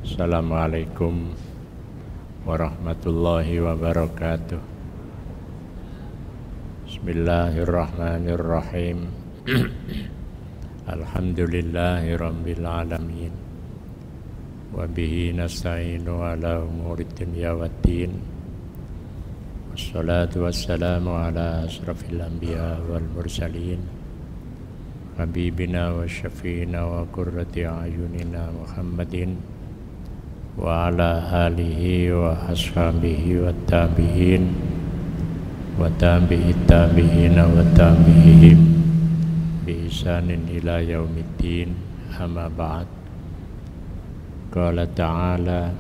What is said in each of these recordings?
Assalamualaikum warahmatullahi wabarakatuh. Bismillahirrahmanirrahim. Alhamdulillahi rabbil alamin. Wa bihi nasta'inu ala umuri dunya waddin. Wassalatu wassalamu ala asrafil anbiya wal mursalin. Habibina wa syafiina wa qurrati a'yunina Muhammadin wa ala alihi wa ashabihi wa tabi'in wa tabi'it tabi'ina wa tabi'ihim bi ihsanin ila yaumiddin. Amma ba'd. Qala ta'ala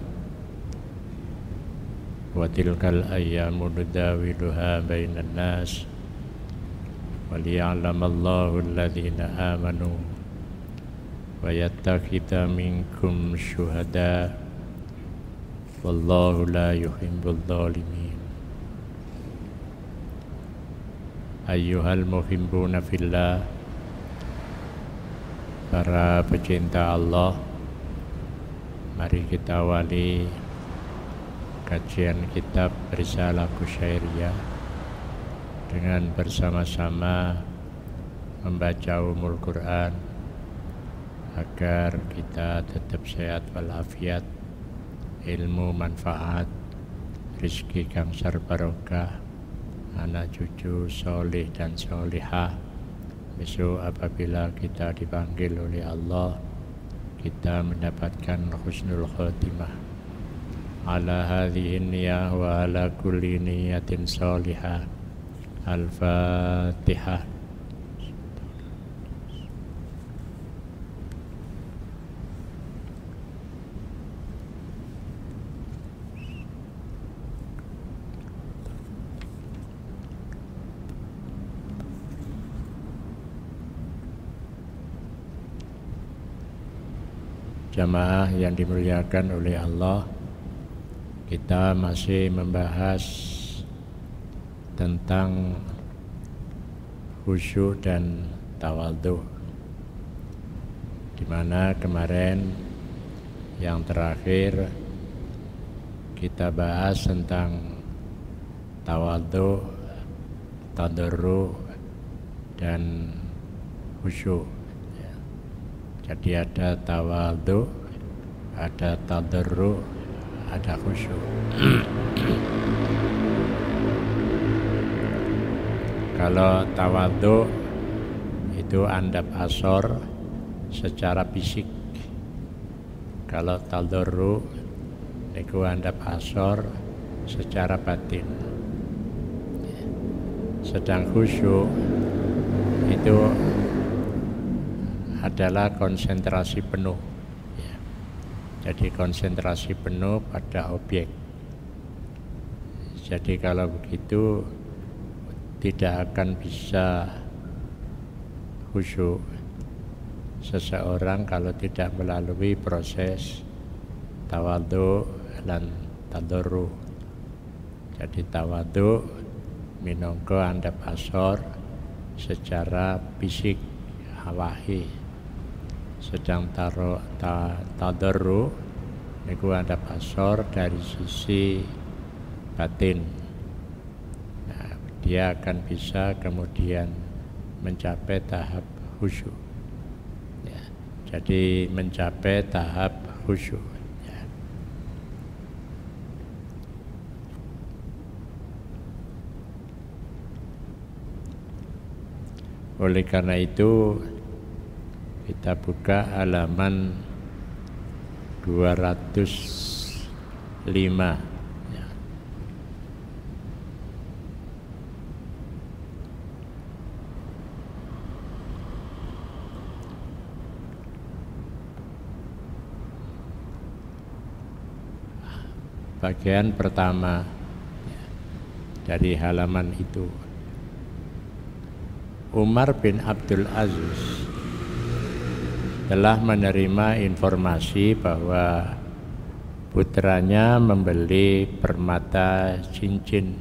wa tilkal ayyamu nudawiluha bainan nas wa liya'lamallahu alladhina amanu wa yattakhidha minkum syuhada wallahu la yuhibbul zalimin. Ayyuhal muhibbuna fillah, para pecinta Allah, mari kita awali kajian kitab Risalah Qusyairiyah dengan bersama-sama membaca Ummul Quran agar kita tetap sehat walafiat, ilmu manfaat, rizki kang sarbarokah, anak cucu soleh dan solihah. Besok apabila kita dipanggil oleh Allah, kita mendapatkan husnul khotimah. Ala hadhihi niyah wa ala kulli niyatin solihah. Al-Fatihah. Jamaah yang dimuliakan oleh Allah, kita masih membahas tentang khusyuk dan tawadhu, di mana kemarin yang terakhir kita bahas tentang tawadhu, tadarru dan khusyuk. Jadi ada tawadhu, ada tadarru, ada khusyuk. Kalau tawadhu itu andap asor secara fisik. Kalau tadarru itu andap asor secara batin. Sedang khusyuk itu adalah konsentrasi penuh. Jadi konsentrasi penuh pada objek. Jadi kalau begitu tidak akan bisa khusyuk seseorang kalau tidak melalui proses tawadhu dan tadarru. Jadi tawadhu minangka andap asor secara fisik hawahi. Sedang tadarru niku andap asor dari sisi batin. Nah, dia akan bisa kemudian mencapai tahap khusyuk. Ya, jadi mencapai tahap khusyuk. Ya. Oleh karena itu kita buka halaman 205. Ya. Bagian pertama dari halaman itu. Umar bin Abdul Aziz telah menerima informasi bahwa putranya membeli permata cincin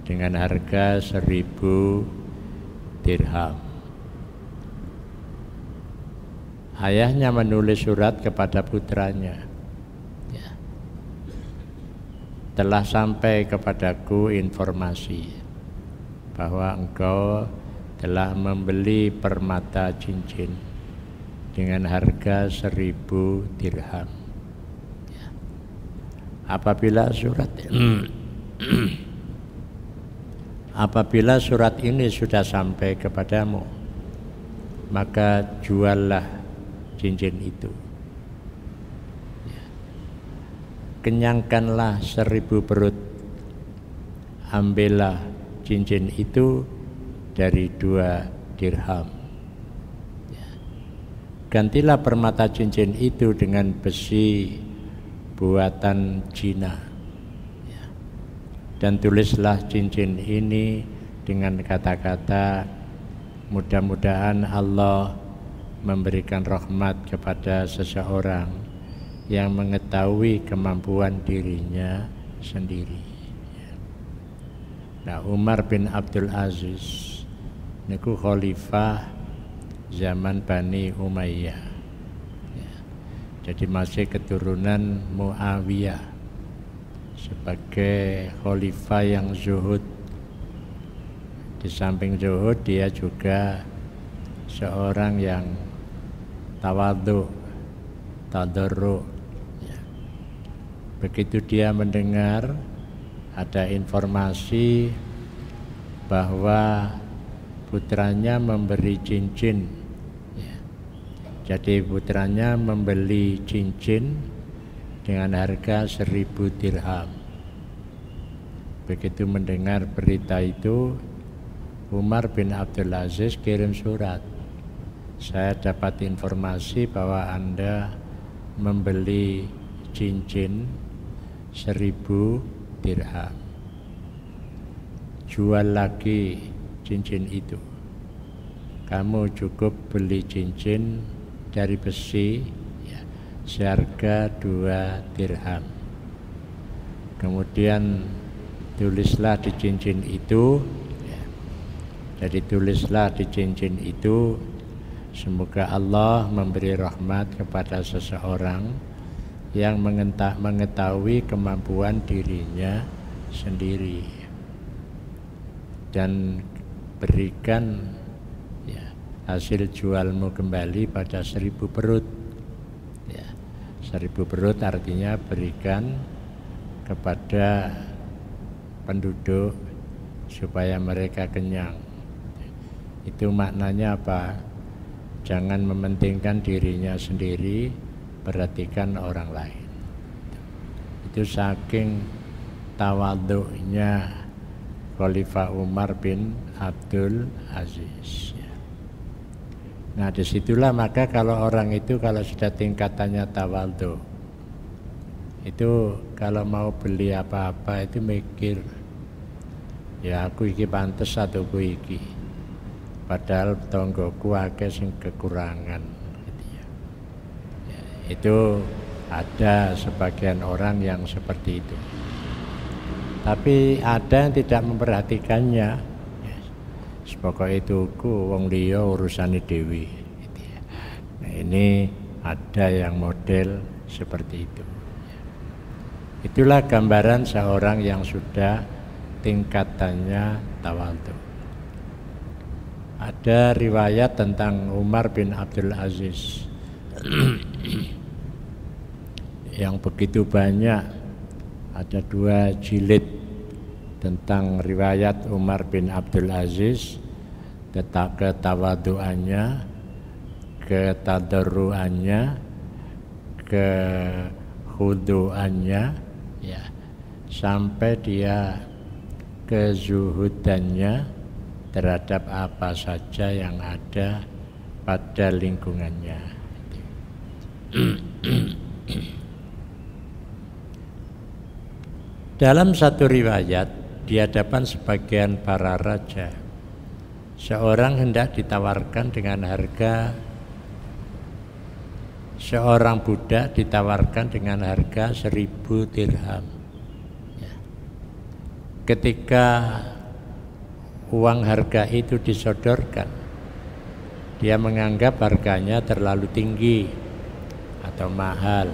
dengan harga 1000 dirham. Ayahnya menulis surat kepada putranya, telah sampai kepadaku informasi bahwa engkau telah membeli permata cincin dengan harga 1000 dirham. Apabila surat ini sudah sampai kepadamu, maka juallah cincin itu. Kenyangkanlah 1000 perut, ambillah cincin itu dari 2 dirham. Gantilah permata cincin itu dengan besi buatan Cina, dan tulislah cincin ini dengan kata-kata, mudah-mudahan Allah memberikan rahmat kepada seseorang yang mengetahui kemampuan dirinya sendiri. Nah, Umar bin Abdul Aziz niku khalifah zaman Bani Umayyah, jadi masih keturunan Muawiyah, sebagai khalifah yang zuhud. Di samping zuhud, dia juga seorang yang tawadhu, tadarru. Begitu dia mendengar ada informasi bahwa putranya memberi cincin, jadi putranya membeli cincin dengan harga 1000 dirham. Begitu mendengar berita itu, Umar bin Abdul Aziz kirim surat, saya dapat informasi bahwa Anda membeli cincin 1000 dirham. Jual lagi cincin itu. Kamu cukup beli cincin dari besi seharga 2 dirham. Kemudian tulislah di cincin itu, jadi tulislah di cincin itu, semoga Allah memberi rahmat kepada seseorang yang mengetahui kemampuan dirinya sendiri, dan berikan hasil jualmu kembali pada 1000 perut. 1000 perut artinya berikan kepada penduduk supaya mereka kenyang. Itu maknanya apa? Jangan mementingkan dirinya sendiri, perhatikan orang lain. Itu saking tawadhu'nya Khalifah Umar bin Abdul Aziz. Nah, disitulah maka kalau orang itu kalau sudah tingkatannya tawadhu, itu kalau mau beli apa-apa itu mikir, ya aku iki pantes atau aku iki, padahal tonggoku akeh sing kekurangan. Itu ada sebagian orang yang seperti itu. Tapi ada yang tidak memperhatikannya. Pokoknya itu wong liya urusane dhewe. Nah, ini ada yang model seperti itu. Itulah gambaran seorang yang sudah tingkatannya tawadhu. Ada riwayat tentang Umar bin Abdul Aziz yang begitu banyak, ada 2 jilid tentang riwayat Umar bin Abdul Aziz, ketawadhuannya, ketadarruannya, kekhuduannya, ya, sampai dia kezuhudannya terhadap apa saja yang ada pada lingkungannya. Dalam satu riwayat, di hadapan sebagian para raja, seorang hendak ditawarkan dengan harga, seorang budak ditawarkan dengan harga 1000 dirham. Ketika uang harga itu disodorkan, dia menganggap harganya terlalu tinggi atau mahal.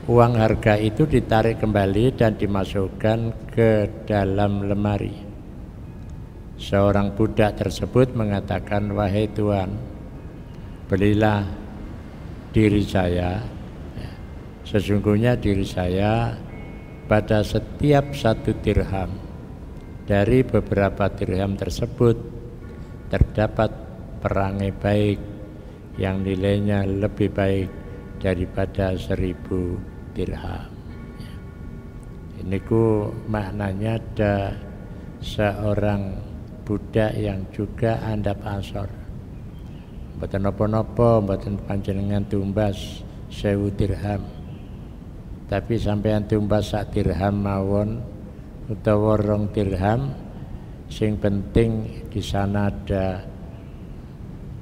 uang harga itu ditarik kembali dan dimasukkan ke dalam lemari. Seorang budak tersebut mengatakan, "Wahai Tuan, belilah diri saya. Sesungguhnya diri saya pada setiap 1 dirham dari beberapa dirham tersebut terdapat perangai baik yang nilainya lebih baik daripada 1000 dirham." Ini ku maknanya ada seorang budak yang juga andap asor. Mboten napa-napa, mboten panjenengan tumbas 1000 dirham. Tapi sampean tumbas 1 dirham mawon utawa 2 dirham, sing penting di sana ada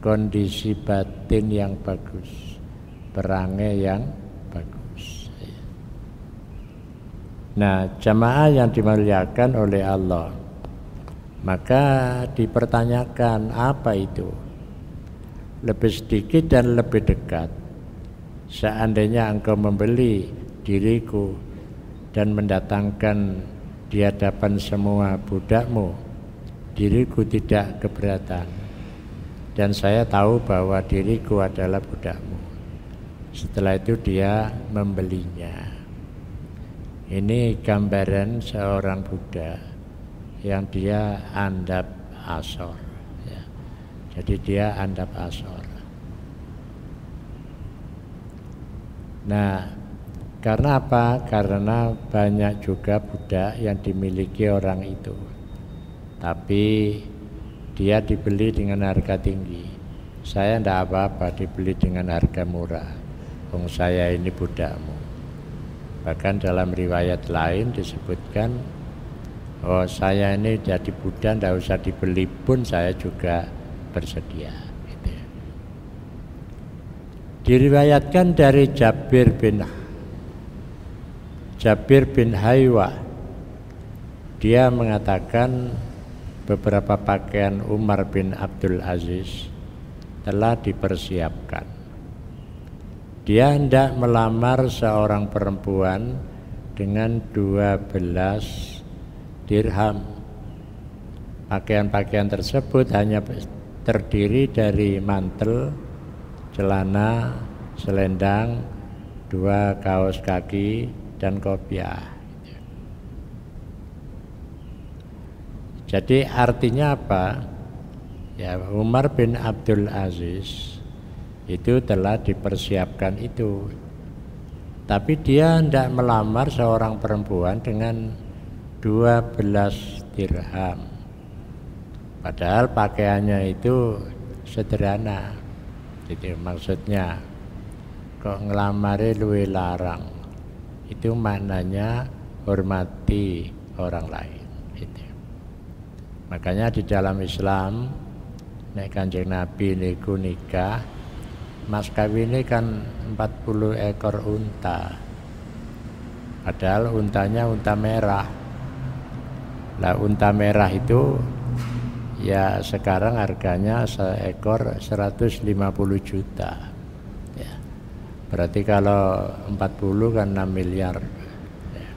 kondisi batin yang bagus, perangai yang bagus. Nah, jamaah yang dimuliakan oleh Allah, maka dipertanyakan apa itu? Lebih sedikit dan lebih dekat. Seandainya engkau membeli diriku dan mendatangkan di hadapan semua budakmu, diriku tidak keberatan. Dan saya tahu bahwa diriku adalah budakmu. Setelah itu dia membelinya. Ini gambaran seorang budak yang dia andap asor, ya. Jadi dia andap asor. Nah, karena apa? Karena banyak juga budak yang dimiliki orang itu, tapi dia dibeli dengan harga tinggi. Saya tidak apa-apa dibeli dengan harga murah, wong saya ini budakmu. Bahkan dalam riwayat lain disebutkan, oh saya ini jadi budak, tidak usah dibeli pun saya juga bersedia. Gitu. Diriwayatkan dari Jabir bin Haywa, dia mengatakan beberapa pakaian Umar bin Abdul Aziz telah dipersiapkan. Dia hendak melamar seorang perempuan dengan 12 dirham. Pakaian-pakaian tersebut hanya terdiri dari mantel, celana, selendang, 2 kaos kaki, dan kopiah. Jadi artinya apa? Ya, Umar bin Abdul Aziz itu telah dipersiapkan itu. Tapi dia hendak melamar seorang perempuan dengan 12 dirham. Padahal pakaiannya itu sederhana. Itu maksudnya, kok ngelamari luwih larang. Itu maknanya hormati orang lain. Gitu. Makanya di dalam Islam, nek Kanjeng Nabi niku nikah, mas kawin ini kan 40 ekor unta. Padahal untanya unta merah. Lah unta merah itu ya sekarang harganya seekor 150 juta. Ya. Berarti kalau 40 kan 6 miliar. Ya.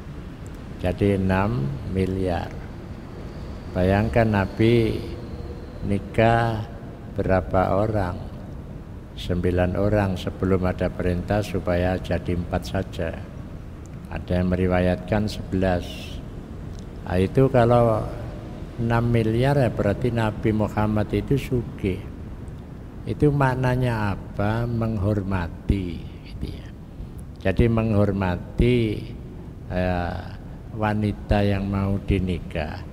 Jadi 6 miliar. Bayangkan Nabi nikah berapa orang? 9 orang sebelum ada perintah supaya jadi 4 saja. Ada yang meriwayatkan 11. Nah, itu kalau 6 miliar ya berarti Nabi Muhammad itu sugih. Itu maknanya apa? Menghormati gitu ya. Jadi menghormati wanita yang mau dinikah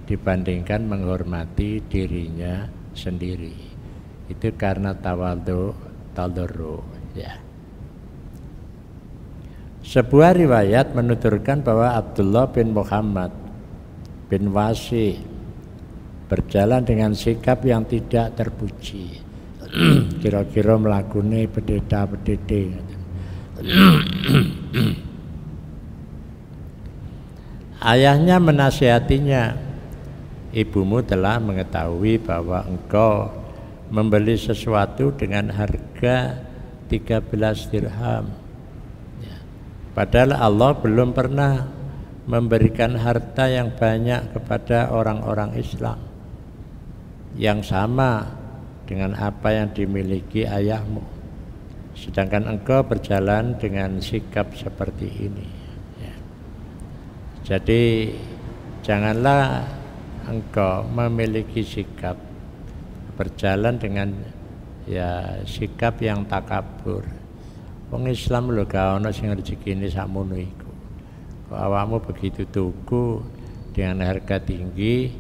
dibandingkan menghormati dirinya sendiri. Itu karena tawadhu ya. Sebuah riwayat menuturkan bahwa Abdullah bin Muhammad bin Wasi berjalan dengan sikap yang tidak terpuji. Kira-kira melakuni bedeta-bedete. Ayahnya menasihatinya, ibumu telah mengetahui bahwa engkau membeli sesuatu dengan harga 13 dirham. Ya. Padahal Allah belum pernah memberikan harta yang banyak kepada orang-orang Islam yang sama dengan apa yang dimiliki ayahmu, sedangkan engkau berjalan dengan sikap seperti ini ya. Jadi janganlah engkau memiliki sikap berjalan dengan ya sikap yang takabur. Wong Islam lho gak ono sing rezekine sakmono iku. Kok awakmu begitu tuku dengan harga tinggi,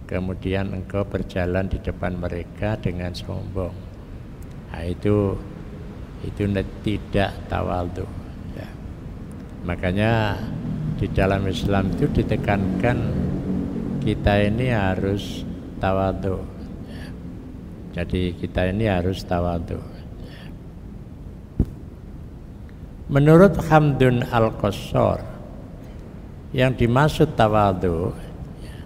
kemudian engkau berjalan di depan mereka dengan sombong. Nah, itu tidak tawadhu ya. Makanya di dalam Islam itu ditekankan kita ini harus tawadhu ya. Jadi kita ini harus tawadhu. Menurut Hamdun Al-Qassar, yang dimaksud tawadhu ya,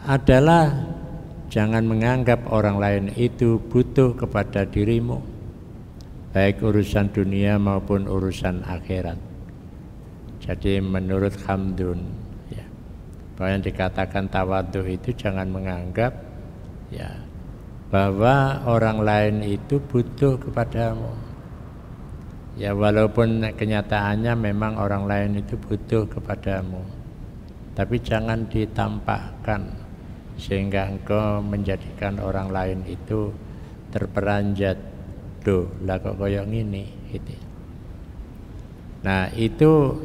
adalah jangan menganggap orang lain itu butuh kepada dirimu, baik urusan dunia maupun urusan akhirat. Jadi menurut Hamdun ya, bahwa yang dikatakan tawadhu itu jangan menganggap ya bahwa orang lain itu butuh kepadamu. Ya walaupun kenyataannya memang orang lain itu butuh kepadamu, tapi jangan ditampakkan sehingga engkau menjadikan orang lain itu terperanjat. Duh, lah kok koyok ngini gitu. Nah, itu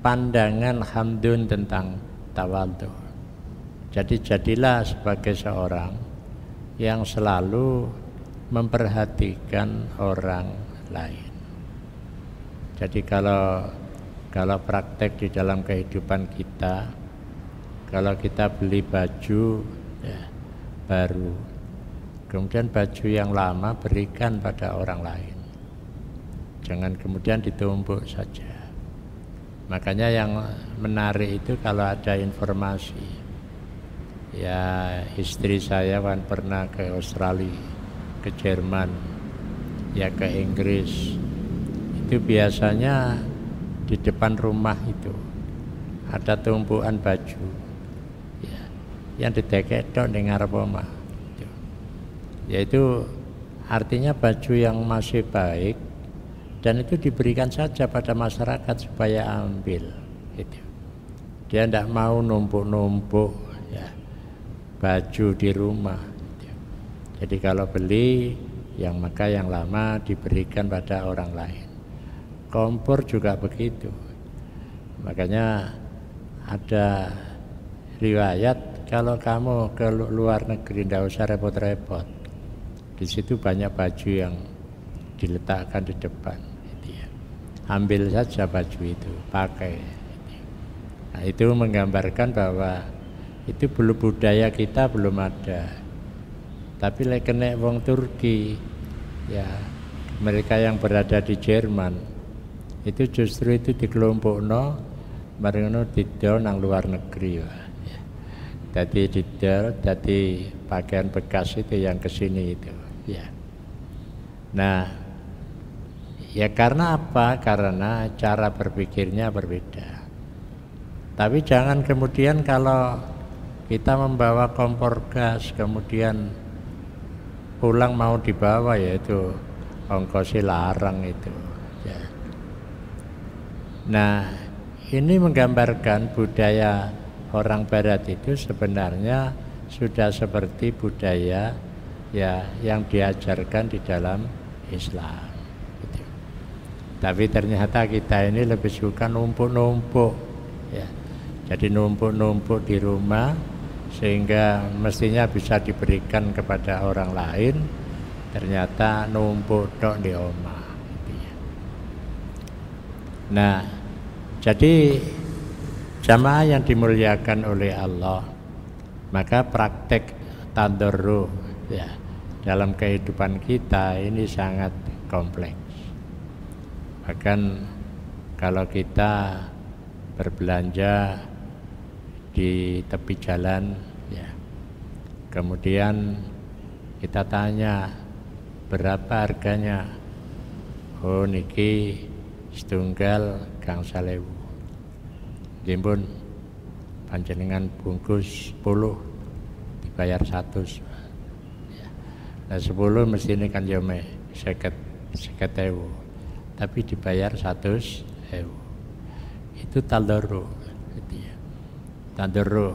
pandangan Hamdun tentang tawadhu. Jadi jadilah sebagai seorang yang selalu memperhatikan orang lain. Jadi kalau praktek di dalam kehidupan kita, kalau kita beli baju ya, baru, kemudian baju yang lama berikan pada orang lain. Jangan kemudian ditumpuk saja. Makanya yang menarik itu kalau ada informasi. Ya istri saya kan pernah ke Australia, ke Jerman, ya ke Inggris. Itu biasanya di depan rumah itu ada tumpukan baju ya, yang diteketok ning ngarep omah. Yaitu artinya baju yang masih baik dan itu diberikan saja pada masyarakat supaya ambil gitu. Dia tidak mau numpuk-numpuk ya baju di rumah. Jadi kalau beli maka yang lama diberikan pada orang lain. Kompor juga begitu. Makanya ada riwayat kalau kamu ke luar negeri tidak usah repot-repot. Di situ banyak baju yang diletakkan di depan. Ambil saja baju itu, pakai. Nah, itu menggambarkan bahwa itu belum budaya kita belum ada. Tapi lek kena wong Turki ya, mereka yang berada di Jerman itu justru itu dikelompokno bareng ngono didol nang luar negeri ya. Jadi didol jadi pakaian bekas itu yang kesini itu ya. Nah ya karena apa? Karena cara berpikirnya berbeda. Tapi jangan kemudian kalau kita membawa kompor gas kemudian pulang mau dibawa, yaitu ongkosnya larang itu ya. Nah ini menggambarkan budaya orang barat itu sebenarnya sudah seperti budaya ya yang diajarkan di dalam Islam gitu. Tapi ternyata kita ini lebih suka numpuk-numpuk ya. Jadi numpuk-numpuk di rumah sehingga mestinya bisa diberikan kepada orang lain, ternyata numpuk tok di omah gitu ya. Nah, jadi jamaah yang dimuliakan oleh Allah, maka praktek tadarruh ya dalam kehidupan kita ini sangat kompleks. Bahkan kalau kita berbelanja di tepi jalan ya, kemudian kita tanya berapa harganya? Oh niki setunggal gangsal ewu. Jimpun panjenengan bungkus 10 dibayar 100. Nah 10 mesti ini kan jome 50 ewu, tapi dibayar 100 ewu. Itu taldoro, gitu ya. Taldoro.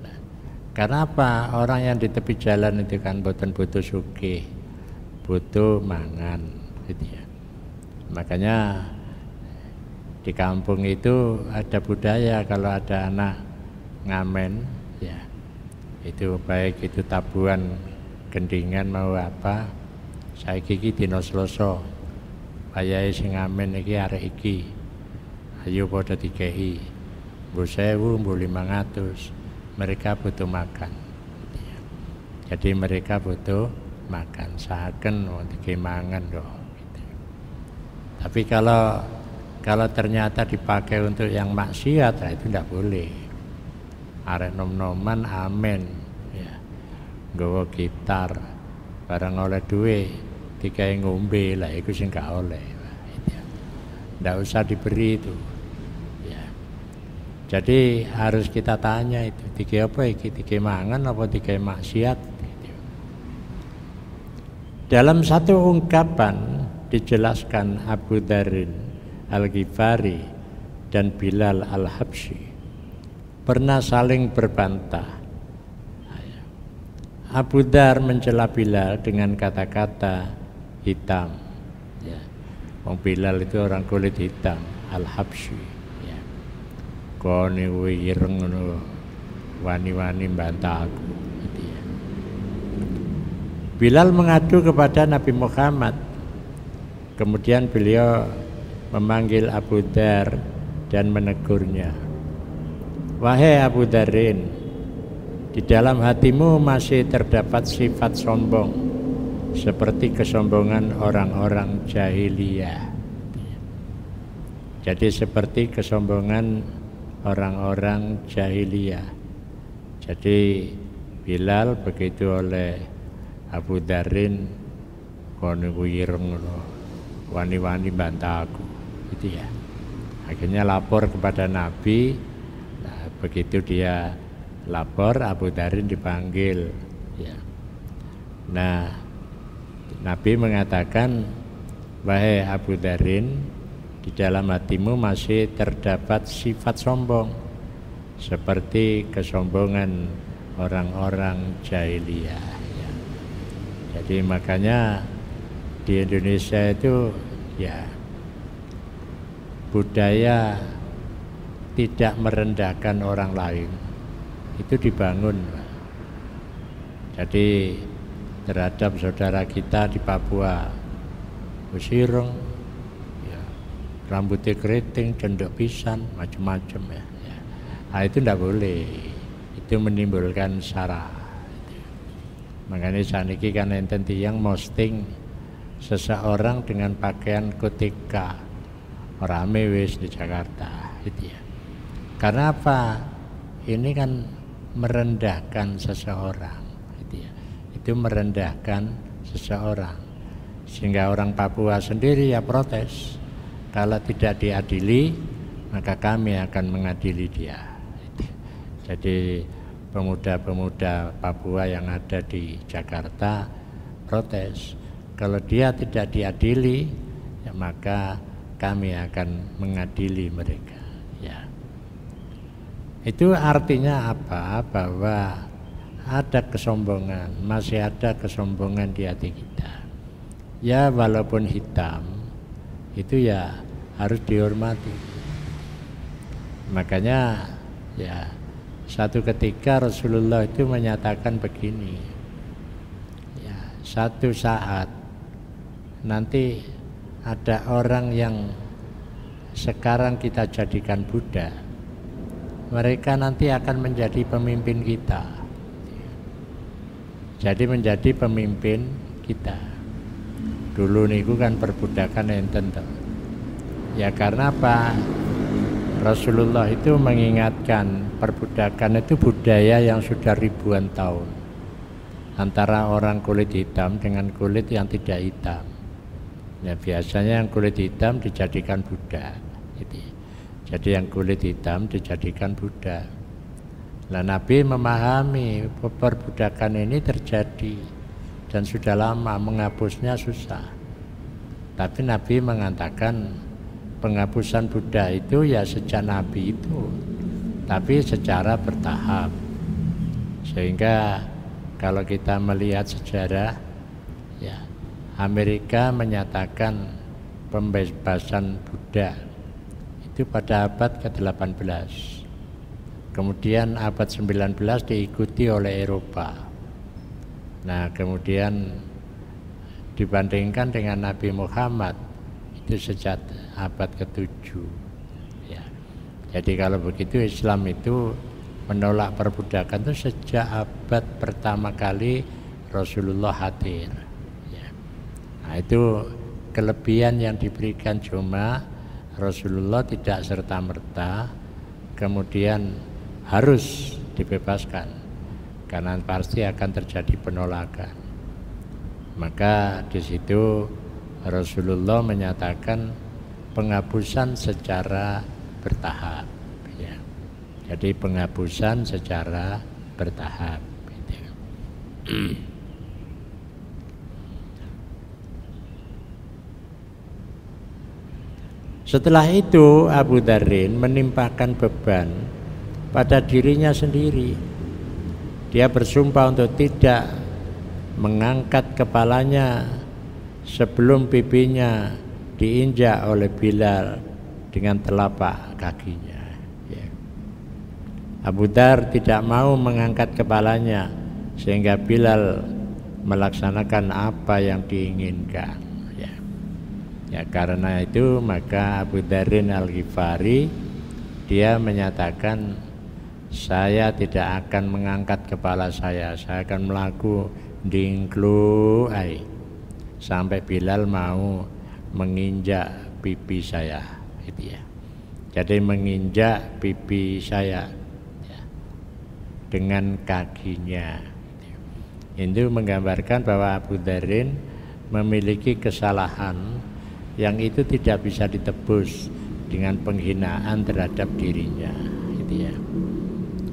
Nah, karena apa? Orang yang di tepi jalan itu kan boten butuh sugih, butuh mangan, gitu ya. Makanya di kampung itu ada budaya kalau ada anak ngamen, ya itu baik itu tabuhan gendingan mau apa, saiki iki dina Selasa, wayahe sing ngamen iki arek iki, ayo padha dikehi, mbuh 1000, mbuh 500, mereka butuh makan, gitu ya. Jadi mereka butuh makan, saken dikehi mangan loh. Gitu. Tapi kalau ternyata dipakai untuk yang maksiat, nah itu tidak boleh. Arek nom-noman amen, ya. Nggawa gitar, barang oleh duit, dikai ngombe lah, itu sing gak oleh. Tidak usah diberi itu. Ya. Jadi harus kita tanya itu, dikai apa iki? Dikai mangan apa dikai maksiat? Gitu. Dalam satu ungkapan dijelaskan Abu Darin Al-Ghifari dan Bilal Al-Habsyi pernah saling berbantah. Abu Dar mencela Bilal dengan kata-kata hitam, ya. Wong Bilal itu orang kulit hitam, Al-Habsyi, ya. Kone ireng ngono, wani-wani bantah aku, gitu ya. Bilal mengadu kepada Nabi Muhammad. Kemudian beliau memanggil Abu Dar dan menegurnya. Wahai Abu Darin, di dalam hatimu masih terdapat sifat sombong seperti kesombongan orang-orang jahiliyah. Jadi seperti kesombongan orang-orang jahiliyah. Jadi Bilal begitu oleh Abu Darin, kono ireng wani-wani bantah aku. Gitu ya. Akhirnya lapor kepada Nabi. Nah, begitu dia lapor, Abu Darin dipanggil, ya. Nah, Nabi mengatakan, wahai Abu Darin, di dalam hatimu masih terdapat sifat sombong seperti kesombongan orang-orang jahiliyah, ya. Jadi makanya di Indonesia itu ya budaya tidak merendahkan orang lain itu dibangun. Jadi terhadap saudara kita di Papua, usireng, ya, rambutnya keriting, cendok pisan, macam-macam ya. Nah, itu tidak boleh, itu menimbulkan sara. Makanya saniki kan enten tiyang posting seseorang dengan pakaian kutika, rame wis di Jakarta, gitu ya. Karena apa? Ini kan merendahkan seseorang, gitu ya. Itu merendahkan seseorang, sehingga orang Papua sendiri ya protes. Kalau tidak diadili, maka kami akan mengadili dia. Jadi pemuda-pemuda Papua yang ada di Jakarta protes. Kalau dia tidak diadili, ya maka kami akan mengadili mereka. Ya. Itu artinya apa? Bahwa ada kesombongan, masih ada kesombongan di hati kita. Ya walaupun hitam, itu ya harus dihormati. Makanya ya satu ketika Rasulullah itu menyatakan begini, ya, satu saat nanti ada orang yang sekarang kita jadikan budak, mereka nanti akan menjadi pemimpin kita. Jadi menjadi pemimpin kita. Dulu niku kan perbudakan enten toh. Ya karena apa? Rasulullah itu mengingatkan perbudakan itu budaya yang sudah ribuan tahun. antara orang kulit hitam dengan kulit yang tidak hitam. Ya, biasanya yang kulit hitam dijadikan Buddha. Jadi yang kulit hitam dijadikan Buddha. Nah, Nabi memahami perbudakan ini terjadi dan sudah lama, menghapusnya susah. Tapi Nabi mengatakan penghapusan Buddha itu ya sejak Nabi itu, tapi secara bertahap. Sehingga kalau kita melihat sejarah, ya, Amerika menyatakan pembebasan Buddha itu pada abad ke-18. Kemudian abad 19 diikuti oleh Eropa. Nah, kemudian dibandingkan dengan Nabi Muhammad itu sejak abad ke-7. Ya. Jadi kalau begitu Islam itu menolak perbudakan itu sejak abad pertama kali Rasulullah hadir. Ya. Nah, itu kelebihan yang diberikan, cuma Rasulullah tidak serta-merta kemudian harus dibebaskan, karena pasti akan terjadi penolakan. Maka di situ Rasulullah menyatakan penghapusan secara bertahap. Ya. Jadi penghapusan secara bertahap. Gitu. Setelah itu Abu Dzarrin menimpakan beban pada dirinya sendiri. Dia bersumpah untuk tidak mengangkat kepalanya sebelum pipinya diinjak oleh Bilal dengan telapak kakinya. Ya. Abu Dzar tidak mau mengangkat kepalanya sehingga Bilal melaksanakan apa yang diinginkan. Ya, karena itu maka Abu Dzarrin Al-Ghifari dia menyatakan, saya tidak akan mengangkat kepala saya akan melaku dingklu sampai Bilal mau menginjak pipi saya, gitu ya. Jadi menginjak pipi saya ya, dengan kakinya. Itu menggambarkan bahwa Abu Dzarrin memiliki kesalahan yang itu tidak bisa ditebus dengan penghinaan terhadap dirinya, gitu ya.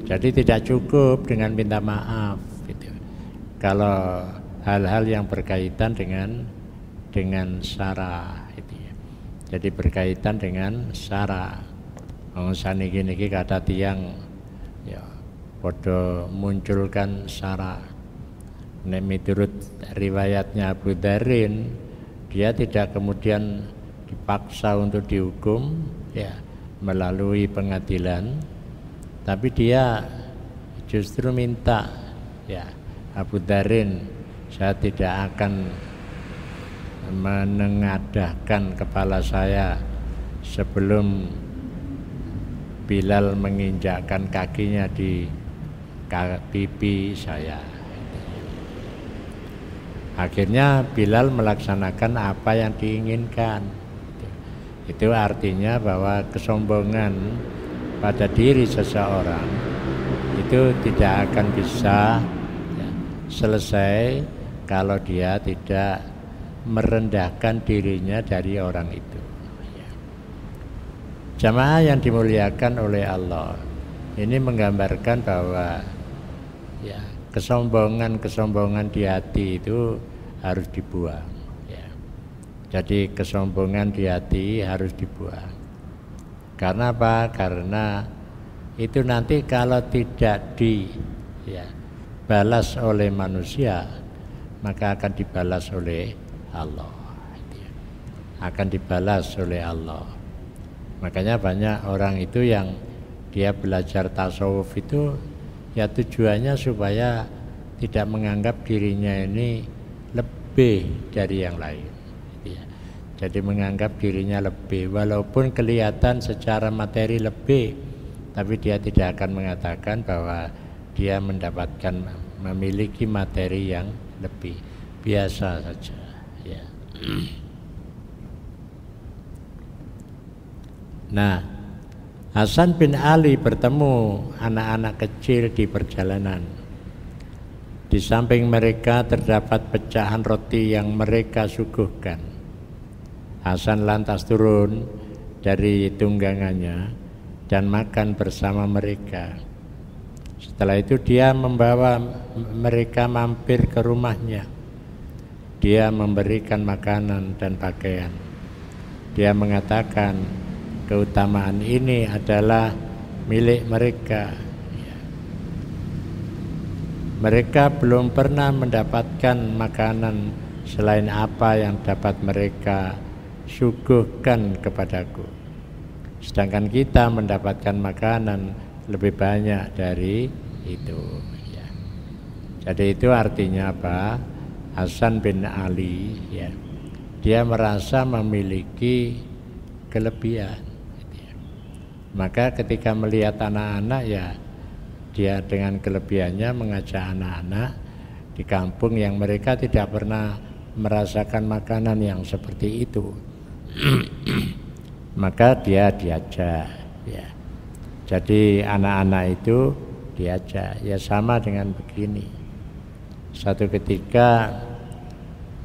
Jadi tidak cukup dengan minta maaf, gitu. Kalau hal-hal yang berkaitan dengan syara, gitu ya. Jadi berkaitan dengan syara. Saniki kata tiang ya podo munculkan syara. Nek miturut riwayatnya Abu Dzarrin, dia tidak kemudian dipaksa untuk dihukum ya melalui pengadilan, tapi dia justru minta, ya Abu Dzarrin, saya tidak akan menengadahkan kepala saya sebelum Bilal menginjakkan kakinya di pipi saya. Akhirnya Bilal melaksanakan apa yang diinginkan. Itu artinya bahwa kesombongan pada diri seseorang itu tidak akan bisa ya, selesai kalau dia tidak merendahkan dirinya dari orang itu. Ya. Jamaah yang dimuliakan oleh Allah, ini menggambarkan bahwa ya kesombongan di hati itu harus dibuang. Ya. Jadi kesombongan di hati harus dibuang. Karena apa? Karena itu nanti kalau tidak dibalas oleh manusia, maka akan dibalas oleh Allah. Akan dibalas oleh Allah. Makanya banyak orang itu yang dia belajar tasawuf itu ya tujuannya supaya tidak menganggap dirinya ini lebih dari yang lain. Jadi menganggap dirinya lebih, walaupun kelihatan secara materi lebih, tapi dia tidak akan mengatakan bahwa dia memiliki materi yang lebih, biasa saja. Ya. Nah, Hasan bin Ali bertemu anak-anak kecil di perjalanan. Di samping mereka terdapat pecahan roti yang mereka suguhkan. Hasan lantas turun dari tunggangannya dan makan bersama mereka. Setelah itu dia membawa mereka mampir ke rumahnya. Dia memberikan makanan dan pakaian. Dia mengatakan keutamaan ini adalah milik mereka. Mereka belum pernah mendapatkan makanan selain apa yang dapat mereka suguhkan kepadaku. Sedangkan kita mendapatkan makanan lebih banyak dari itu. Ya. Jadi itu artinya apa? Hasan bin Ali, ya, dia merasa memiliki kelebihan. Maka ketika melihat anak-anak, ya dia dengan kelebihannya mengajak anak-anak di kampung yang mereka tidak pernah merasakan makanan yang seperti itu. Maka dia diajak, ya. Jadi anak-anak itu diajak, ya sama dengan begini. Satu ketika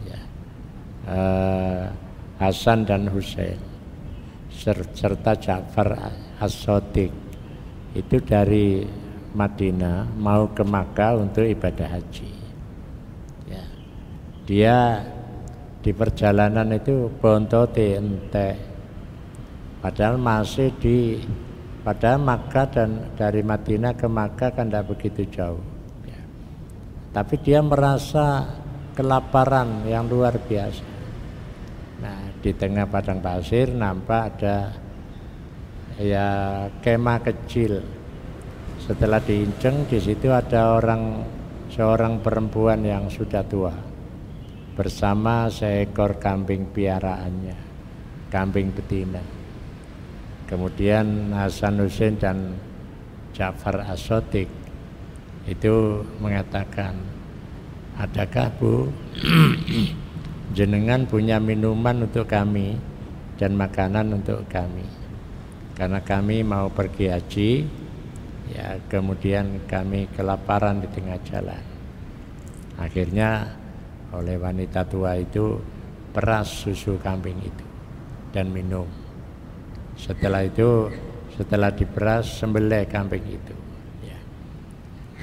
ya, Hasan dan Husain serta Ja'far As-Shadiq itu dari Madinah mau ke Makkah untuk ibadah haji. Ya. Dia di perjalanan itu bontote entek. Padahal masih padahal Makkah dan dari Madinah ke Makkah kan tidak begitu jauh. Ya. Tapi dia merasa kelaparan yang luar biasa. Nah, di tengah padang pasir nampak ada ya kemah kecil. Setelah diinceng, di situ ada seorang perempuan yang sudah tua bersama seekor kambing piaraannya, kambing betina. Kemudian Hasan Husain dan Ja'far As-Shadiq itu mengatakan, adakah Bu jenengan punya minuman untuk kami dan makanan untuk kami? Karena kami mau pergi haji, ya kemudian kami kelaparan di tengah jalan. Akhirnya oleh wanita tua itu peras susu kambing itu dan minum. Setelah itu, setelah diperas, sembelih kambing itu. Ya.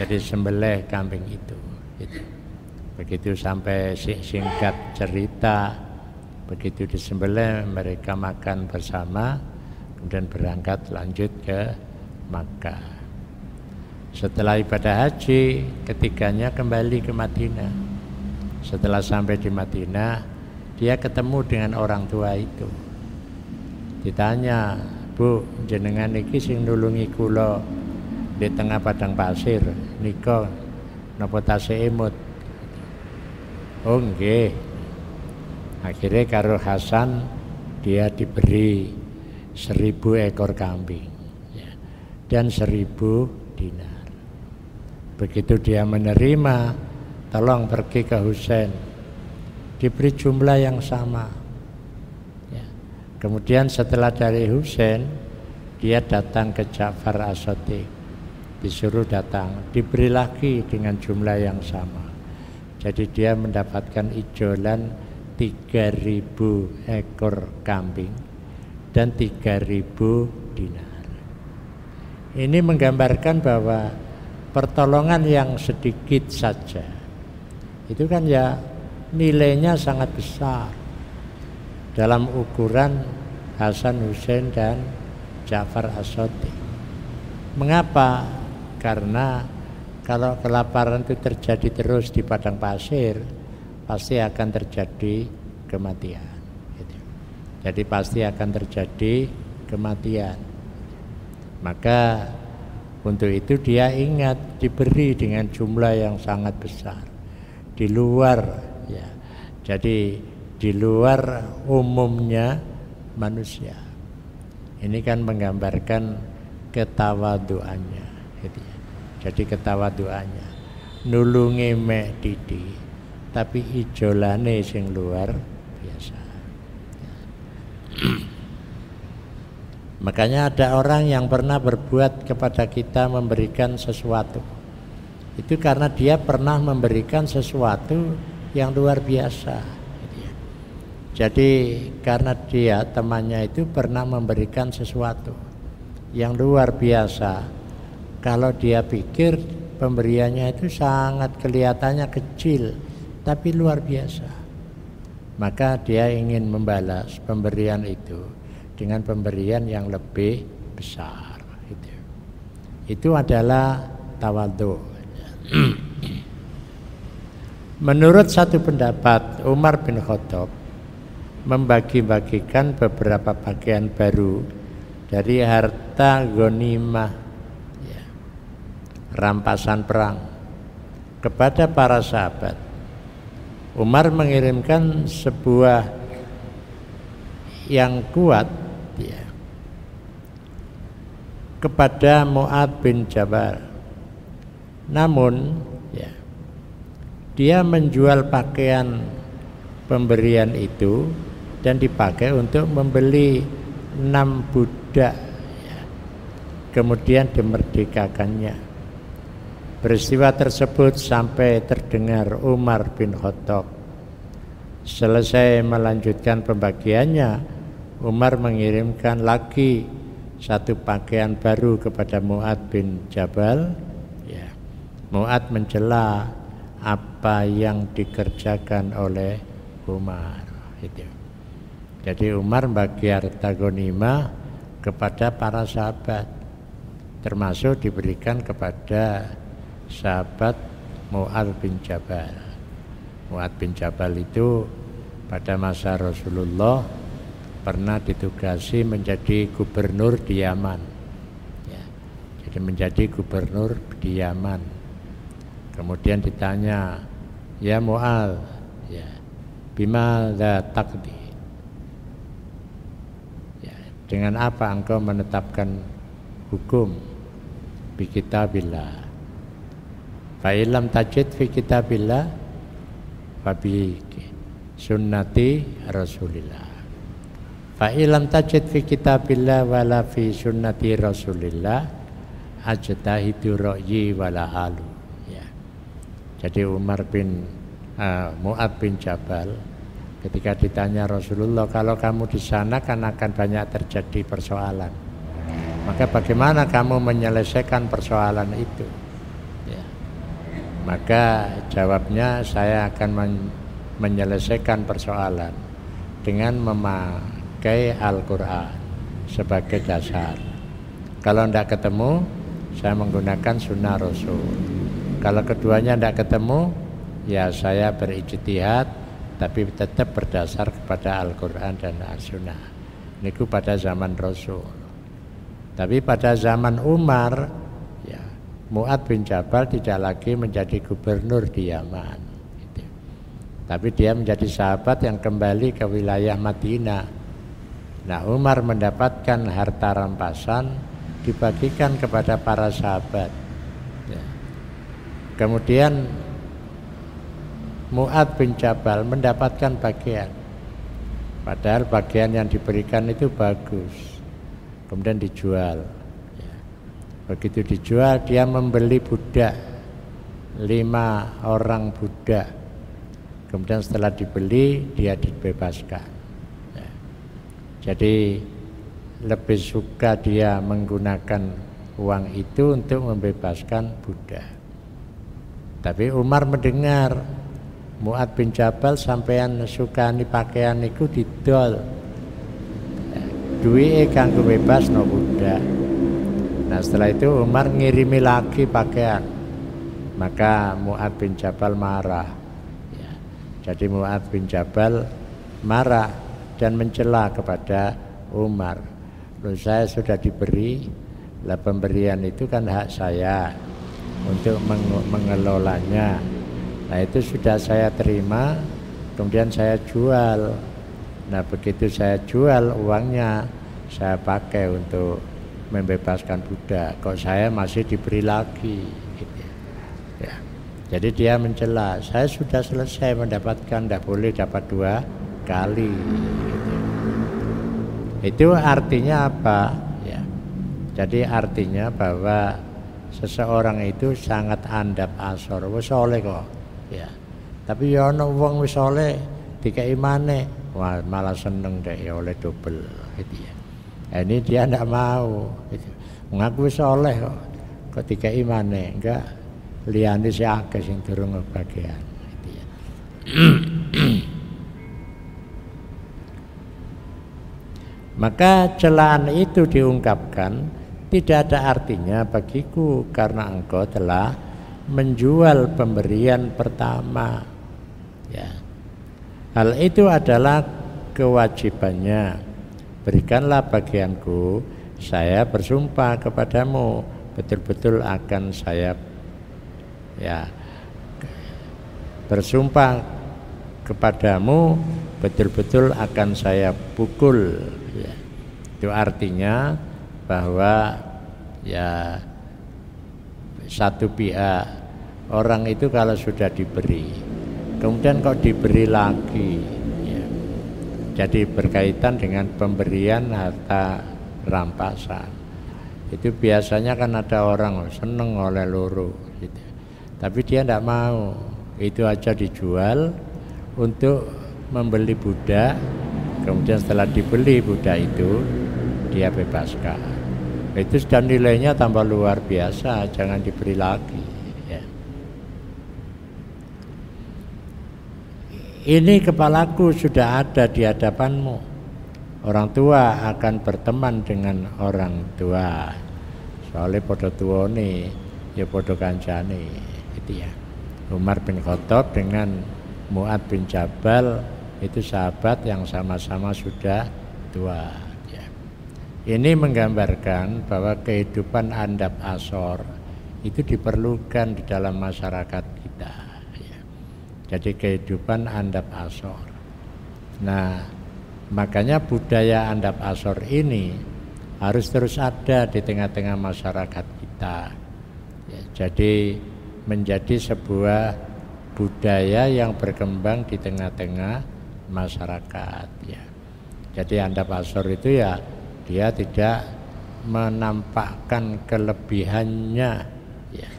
Jadi sembelih kambing itu. Gitu. Begitu sampai singkat cerita, begitu disembelih mereka makan bersama, kemudian berangkat lanjut ke Makkah. Setelah ibadah haji, ketiganya kembali ke Madinah. Setelah sampai di Madinah, dia ketemu dengan orang tua itu. Ditanya, Bu, jenengan iki sing nulungi kula di tengah padang pasir nika napa tasih emut? Oh nggih. Akhirnya karo Hasan dia diberi 1000 ekor kambing ya, dan 1000 dinar. Begitu dia menerima, tolong pergi ke Husain, diberi jumlah yang sama. Kemudian setelah dari Husain, dia datang ke Ja'far As-Shadiq, disuruh datang, diberi lagi dengan jumlah yang sama. Jadi dia mendapatkan ijolan 3000 ekor kambing dan 3000 dinar. Ini menggambarkan bahwa pertolongan yang sedikit saja itu kan ya nilainya sangat besar dalam ukuran Hasan Husain dan Ja'far As-Shadiq. Mengapa? Karena kalau kelaparan itu terjadi terus di padang pasir, pasti akan terjadi kematian. Jadi pasti akan terjadi kematian. Maka untuk itu dia ingat diberi dengan jumlah yang sangat besar di luar ya. Jadi di luar umumnya manusia. Ini kan menggambarkan ketawaduannya gitu ya. Jadi ketawaduannya nulungi mek didi tapi ijolane sing luar biasa ya. Makanya ada orang yang pernah berbuat kepada kita, memberikan sesuatu, Itu karena dia pernah memberikan sesuatu yang luar biasa. Jadi karena dia temannya itu pernah memberikan sesuatu yang luar biasa. Kalau dia pikir pemberiannya itu sangat kelihatannya kecil, tapi luar biasa, maka dia ingin membalas pemberian itu dengan pemberian yang lebih besar. Itu adalah tawadhu. Menurut satu pendapat, Umar bin Khattab membagi-bagikan beberapa bagian baru dari harta ghanimah, rampasan perang, kepada para sahabat. Umar mengirimkan sebuah yang kuat kepada Mu'adz bin Jabal. Namun dia menjual pakaian pemberian itu dan dipakai untuk membeli 6 budak, kemudian dimerdekakannya. Peristiwa tersebut sampai terdengar Umar bin Khattab. Selesai melanjutkan pembagiannya, Umar mengirimkan lagi satu pakaian baru kepada Mu'adz bin Jabal. Mu'adz mencela apa yang dikerjakan oleh Umar. Jadi Umar bagi harta ghanimah kepada para sahabat, termasuk diberikan kepada sahabat Mu'adz bin Jabal. Mu'adz bin Jabal itu pada masa Rasulullah pernah ditugasi menjadi gubernur di Yaman. Jadi menjadi gubernur di Yaman. Kemudian ditanya, ya Mu'adz, bimadza taqdi? Dengan apa engkau menetapkan hukum? Bi kitabillah. Fa illam tajid fi kitabillah fa bi sunnati Rasulillah. Fa illam tajid fi kitabillah wala fi sunnati Rasulillah ajtahidu ra'yi wala halu. Jadi Umar bin Mu'adz bin Jabal ketika ditanya Rasulullah, kalau kamu di sana kan akan banyak terjadi persoalan, maka bagaimana kamu menyelesaikan persoalan itu? Maka jawabnya, saya akan menyelesaikan persoalan dengan memakai Al-Quran sebagai dasar. Kalau tidak ketemu, saya menggunakan sunnah Rasul. Kalau keduanya tidak ketemu, ya saya berijtihad, tapi tetap berdasar kepada Al-Quran dan As-Sunnah. Ini pada zaman Rasul. Tapi pada zaman Umar, Mu'adz bin Jabal tidak lagi menjadi gubernur di Yaman, tapi dia menjadi sahabat yang kembali ke wilayah Madinah. Nah, Umar mendapatkan harta rampasan dibagikan kepada para sahabat. Kemudian Mu'adz bin Jabal mendapatkan bagian, padahal bagian yang diberikan itu bagus. Kemudian dijual. Begitu dijual, dia membeli budak, 5 orang budak. Kemudian setelah dibeli, dia dibebaskan. Jadi lebih suka dia menggunakan uang itu untuk membebaskan budak. Tapi Umar mendengar Mu'adz bin Jabal sampean sukani pakaian iku didol, duwike kanggo bebas no budak. Nah, setelah itu Umar ngirimi lagi pakaian, maka Mu'adz bin Jabal marah. Jadi Mu'adz bin Jabal marah dan mencela kepada Umar. Loh, saya sudah diberi, lah pemberian itu kan hak saya untuk mengelolanya. Nah, itu sudah saya terima, kemudian saya jual. Nah, begitu saya jual, uangnya saya pakai untuk membebaskan budak. Kok saya masih diberi lagi? Gitu. Ya. Jadi dia mencela, saya sudah selesai mendapatkan, tidak boleh dapat 2 kali. Gitu. Itu artinya apa? Ya. Jadi artinya bahwa seseorang itu sangat andap asor, wis soleh kok, ya. Tapi ya ana wong wis soleh dikai maneh, wah malah seneng deh ya oleh double, gitu ya. Ini dia ndak mau, gitu. Ngaku wis soleh kok dikai maneh, enggak liyane sing akeh sing durung kebagian, gitu ya. Maka celaan itu diungkapkan tidak ada artinya bagiku karena engkau telah menjual pemberian pertama. Ya. Hal itu adalah kewajibannya. Berikanlah bagianku, saya bersumpah kepadamu betul-betul akan saya bersumpah kepadamu betul-betul akan saya pukul. Ya. Itu artinya bahwa ya satu pihak orang itu kalau sudah diberi kemudian kok diberi lagi ya. Jadi berkaitan dengan pemberian harta rampasan itu biasanya kan ada orang seneng oleh loro gitu. Tapi dia tidak mau, itu aja dijual untuk membeli budak, kemudian setelah dibeli budak itu dia bebaskan. Itu sudah nilainya tambah luar biasa, jangan diberi lagi ya. Ini kepalaku sudah ada di hadapanmu. Orang tua akan berteman dengan orang tua. Soalnya podo tuane ya podo kancane itu ya. Umar bin Khattab dengan Mu'ad bin Jabal itu sahabat yang sama-sama sudah tua. Ini menggambarkan bahwa kehidupan andap asor itu diperlukan di dalam masyarakat kita. Ya. Jadi kehidupan andap asor. Nah, makanya budaya andap asor ini harus terus ada di tengah-tengah masyarakat kita. Ya, jadi menjadi sebuah budaya yang berkembang di tengah-tengah masyarakat. Ya. Jadi andap asor itu ya dia tidak menampakkan kelebihannya ya.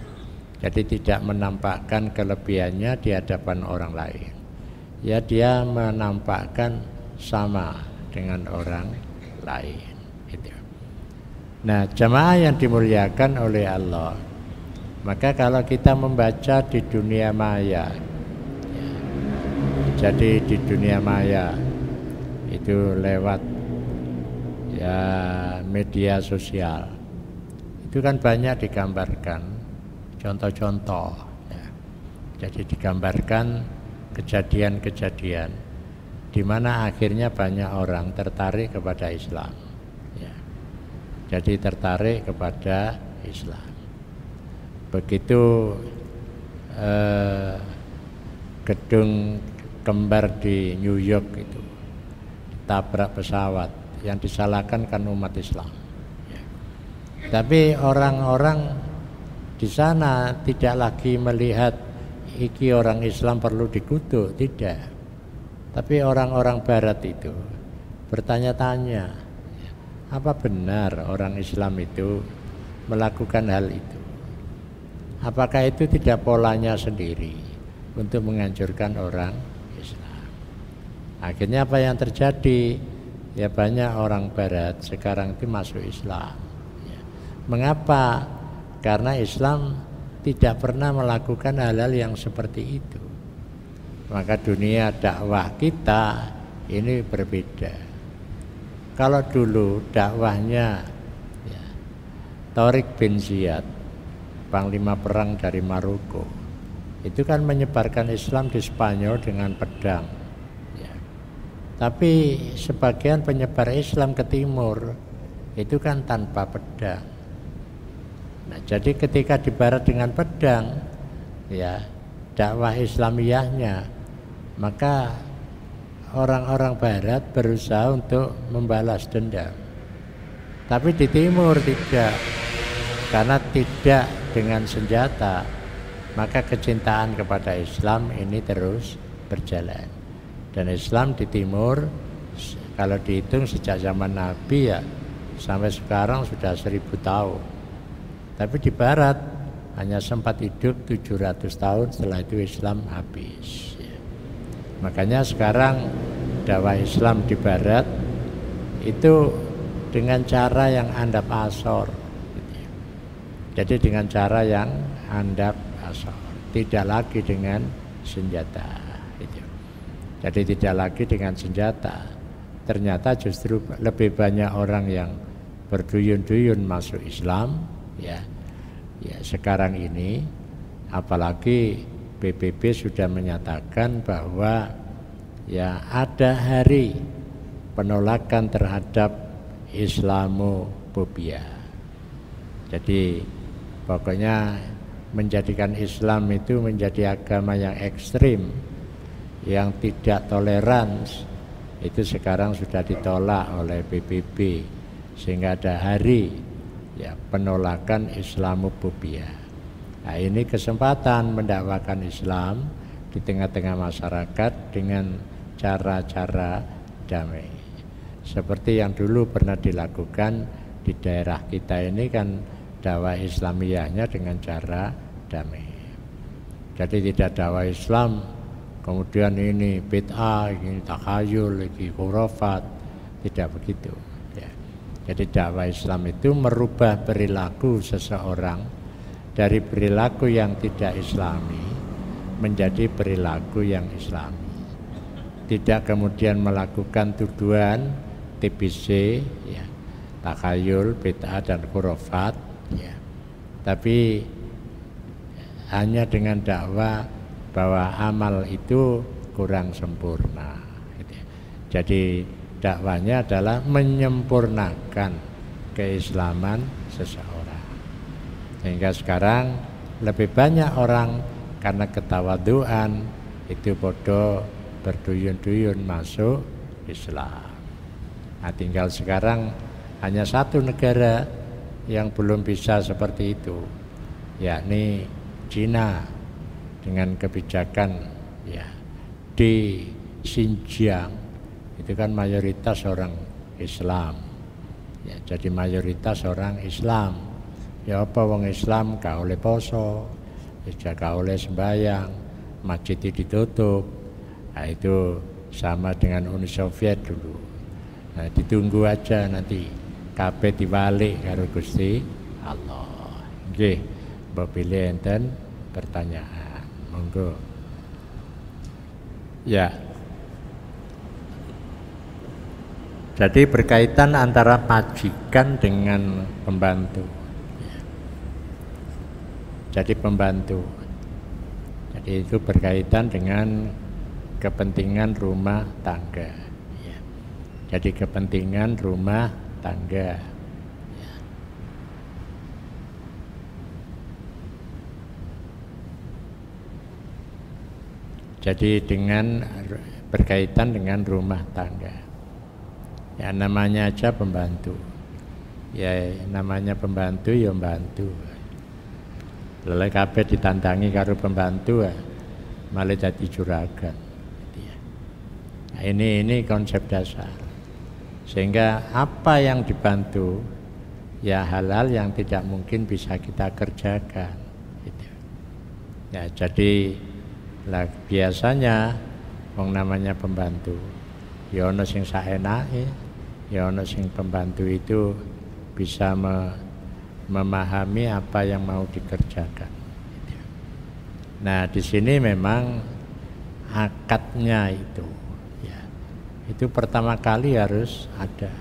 Jadi tidak menampakkan kelebihannya di hadapan orang lain. Ya dia menampakkan sama dengan orang lain gitu. Nah, jamaah yang dimuliakan oleh Allah, maka kalau kita membaca di dunia maya ya, jadi di dunia maya itu lewat ya media sosial itu kan banyak digambarkan contoh-contoh ya. Jadi digambarkan kejadian-kejadian di mana akhirnya banyak orang tertarik kepada Islam ya. Jadi tertarik kepada Islam. Begitu gedung kembar di New York itu tabrak pesawat, yang disalahkan kan umat Islam. Ya. Tapi orang-orang di sana tidak lagi melihat iki orang Islam perlu dikutuk, tidak. Tapi orang-orang Barat itu bertanya-tanya, apa benar orang Islam itu melakukan hal itu? Apakah itu tidak polanya sendiri untuk menghancurkan orang Islam? Akhirnya apa yang terjadi? Ya banyak orang Barat sekarang itu masuk Islam ya. Mengapa? Karena Islam tidak pernah melakukan hal-hal yang seperti itu. Maka dunia dakwah kita ini berbeda. Kalau dulu dakwahnya ya, Tariq bin Ziyad, panglima perang dari Maroko, itu kan menyebarkan Islam di Spanyol dengan pedang. Tapi sebagian penyebar Islam ke timur itu kan tanpa pedang. Nah, jadi ketika di barat dengan pedang ya dakwah Islamiyahnya, maka orang-orang barat berusaha untuk membalas dendam. Tapi di timur tidak. Karena tidak dengan senjata, maka kecintaan kepada Islam ini terus berjalan. Dan Islam di timur kalau dihitung sejak zaman Nabi ya sampai sekarang sudah 1000 tahun Tapi di barat hanya sempat hidup 700 tahun, setelah itu Islam habis. Makanya sekarang dakwah Islam di barat itu dengan cara yang handap asor. Jadi dengan cara yang handap asor, tidak lagi dengan senjata. Jadi tidak lagi dengan senjata. Ternyata justru lebih banyak orang yang berduyun-duyun masuk Islam, ya sekarang ini, apalagi PBB sudah menyatakan bahwa ya ada hari penolakan terhadap Islamofobia. Jadi pokoknya menjadikan Islam itu menjadi agama yang ekstrim, yang tidak toleransi, itu sekarang sudah ditolak oleh PBB, sehingga ada hari ya penolakan Islamofobia. Nah, ini kesempatan mendakwakan Islam di tengah-tengah masyarakat dengan cara-cara damai. Seperti yang dulu pernah dilakukan di daerah kita ini kan, dakwah Islamiyahnya dengan cara damai. Jadi tidak dakwah Islam kemudian ini bid'ah, ini takhayul, ini khurafat, tidak begitu. Ya. Jadi dakwah Islam itu merubah perilaku seseorang dari perilaku yang tidak Islami menjadi perilaku yang Islami. Tidak kemudian melakukan tuduhan TBC, ya, takhayul, bid'ah dan khurafat, ya. Tapi hanya dengan dakwah bahwa amal itu kurang sempurna. Jadi dakwanya adalah menyempurnakan keislaman seseorang. Sehingga sekarang lebih banyak orang karena ketawaduan itu bodoh berduyun-duyun masuk Islam. Nah, tinggal sekarang hanya satu negara yang belum bisa seperti itu, yakni Cina. Dengan kebijakan ya di Xinjiang itu kan mayoritas orang Islam, ya, jadi mayoritas orang Islam. Ya apa wong Islam gak oleh poso, gak oleh sembahyang, masjid ditutup. Nah, itu sama dengan Uni Soviet dulu. Nah, ditunggu aja nanti kabeh dibalik karo Gusti Allah. Nggih, mbok pilih enten pertanyaan. Monggo. Ya. Jadi berkaitan antara majikan dengan pembantu. Ya. Jadi pembantu. Jadi itu berkaitan dengan kepentingan rumah tangga. Ya. Jadi kepentingan rumah tangga. Jadi dengan berkaitan dengan rumah tangga. Ya namanya aja pembantu. Ya namanya pembantu ya membantu. Lelai kabeh ditandangi karo pembantu malah jadi juragan. Nah, ini konsep dasar. Sehingga apa yang dibantu ya halal yang tidak mungkin bisa kita kerjakan. Gitu. Ya jadi lah biasanya wong namanya pembantu ya ono sing saenake, ya ono sing pembantu itu bisa memahami apa yang mau dikerjakan. Nah di sini memang akadnya itu ya itu pertama kali harus ada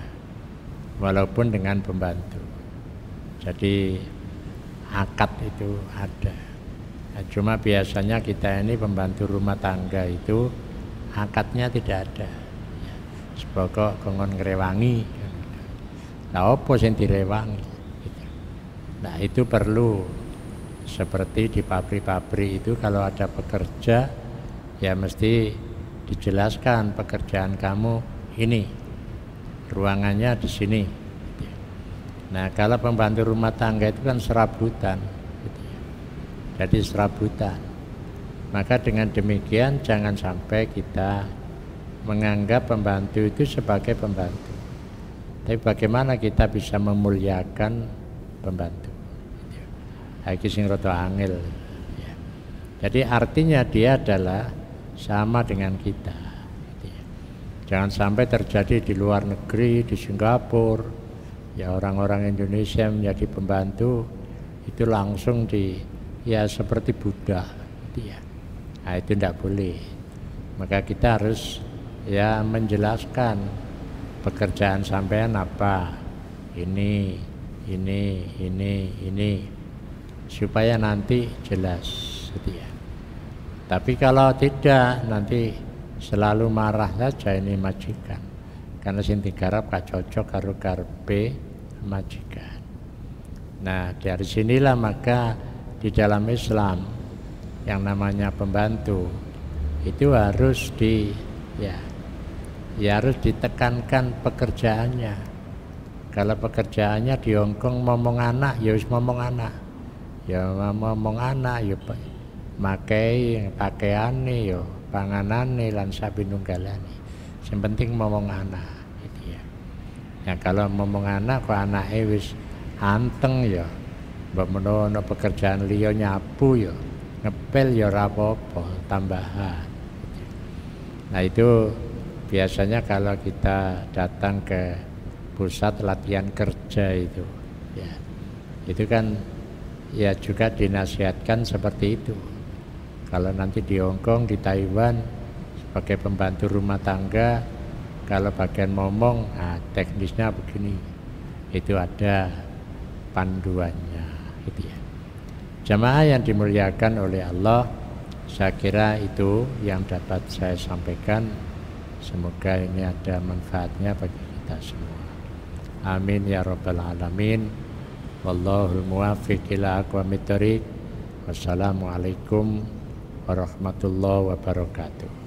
walaupun dengan pembantu. Jadi akad itu ada. Nah, cuma biasanya kita ini pembantu rumah tangga itu akadnya tidak ada. Ya, sepokok kongon ngrewangi. Nah, apa sing direwangi? Gitu. Nah, itu perlu seperti di pabrik-pabrik itu kalau ada pekerja ya mesti dijelaskan pekerjaan kamu ini, ruangannya di sini. Gitu. Nah, kalau pembantu rumah tangga itu kan serabutan. Jadi serabutan. Maka dengan demikian jangan sampai kita menganggap pembantu itu sebagai pembantu. Tapi bagaimana kita bisa memuliakan pembantu? Iki sing rada angel. Ya. Jadi artinya dia adalah sama dengan kita. Gitu ya. Jangan sampai terjadi di luar negeri, di Singapura, ya orang-orang Indonesia menjadi pembantu itu langsung ya seperti budak. Gitu ya. Nah, itu tidak boleh. Maka kita harus ya menjelaskan pekerjaan sampean apa. Ini supaya nanti jelas gitu ya. Tapi kalau tidak nanti selalu marah saja ini majikan, karena sing digarap gak cocok karo karepe majikan. Nah dari sinilah maka di dalam Islam yang namanya pembantu itu harus harus ditekankan pekerjaannya. Kalau pekerjaannya di Hongkong ngomong anak, ya wis ngomong anak. Ya ngomong anak, ya makai pakaiane, ya panganane lan sabinunggalane. Yang penting ngomong anak, gitu ya. Ya kalau ngomong anak kok anake wis anteng ya, mbok menawa pekerjaan liya nyapu ya, ngepel ya ora apa-apa, tambahan. Nah itu biasanya kalau kita datang ke pusat latihan kerja itu ya itu kan ya juga dinasihatkan seperti itu. Kalau nanti di Hongkong, di Taiwan sebagai pembantu rumah tangga, kalau bagian ngomong teknisnya begini, itu ada panduannya gitu ya. Jamaah yang dimuliakan oleh Allah, saya kira itu yang dapat saya sampaikan. Semoga ini ada manfaatnya bagi kita semua. Amin ya rabbal alamin. Wallahul muwaffiq ila aqwamit thoriq. Wassalamualaikum warahmatullahi wabarakatuh.